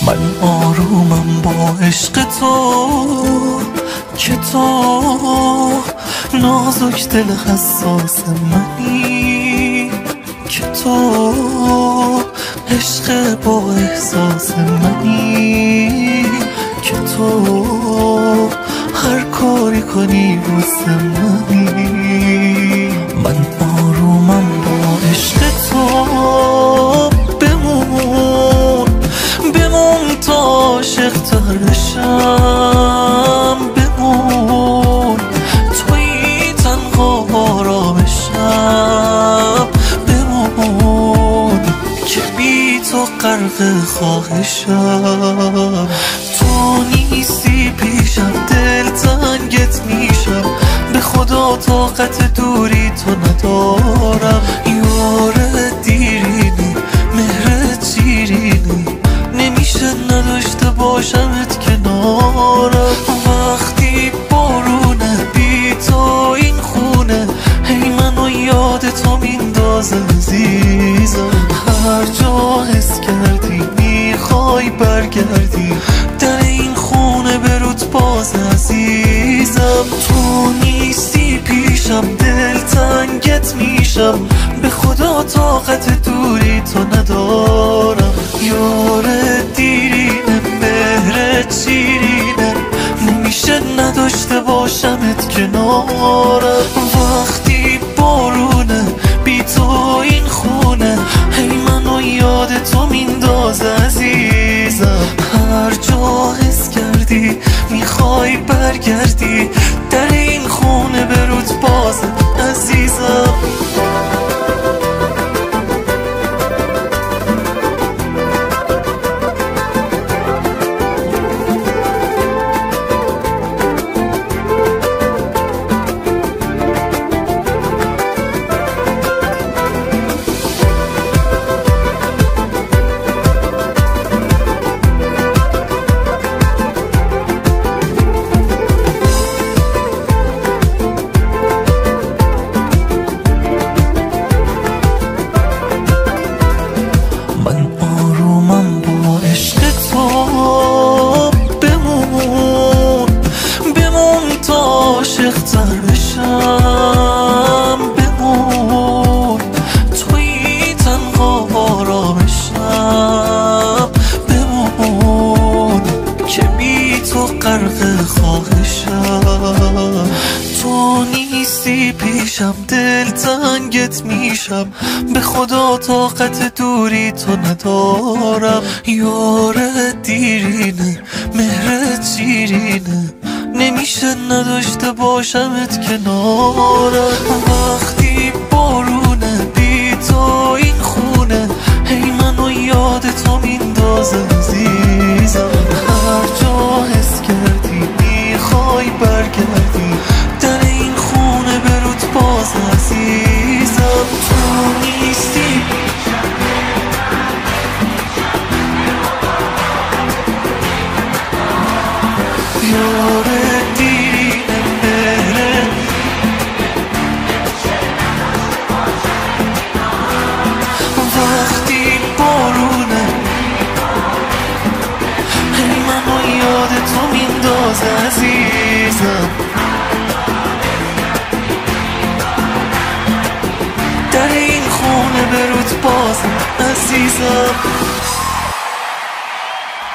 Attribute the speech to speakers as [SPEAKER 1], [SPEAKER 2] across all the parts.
[SPEAKER 1] من آرومم با عشق تو که تو نازک دل حساس منی، که تو عشق با احساس منی، که تو هر کاری کنی واسه منی. من آرومم با عشق تو، بمون تا عاشق تر بشم، بمون توی تنها آرام شب، بمون که بی تو غرق خواهشم. تو نیستی پیشم دل تنگت میشم، به خدا طاقت دوری تو ندارم. یار دیرینی مهرت شیرینی، نمیشه نداشته باشمت کنارم. وقتی بارونه بی تو این خونه، هی منو یاد تو میندازه عزیزم. هر جا حس کردی میخوای برگردی، در این خونه برود باز عزیزم. تو نیستی پیشم دل تنگت میشم، به خدا طاقت دوری تو ندارم. یار دیرینه مهرت شیرینه، نمیشه نداشته باشمت کنارم. وقتی بارونه بی تو این خونه، هی منو یاد تو میندازه عزیزم. هر جا حس کردی میخوای برگردی، در این خونه برود باز عزیزم. بمون توی تنها آرامشم، بمون که بی تو غرق خواهشم. تو نیستی پیشم دل تنگت میشم، به خدا طاقت دوری تو ندارم. یار دیرینه مهرت شیرینه، نمیشه نداشته باشمت کنارم. وقتی بارونه بی تو این خونه، هی منو یاد تو میندازه عزیزم. هر جا حس کردی میخوای برگردی، در این خونه برود باز عزیزم. تو نیستی یار دیرینه مهره، وقتی بارونه هی منو یاد تو میندازه عزیزم. در این خونه برود باز عزیزم.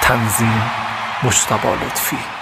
[SPEAKER 2] تنظیم مجتبی لطفی.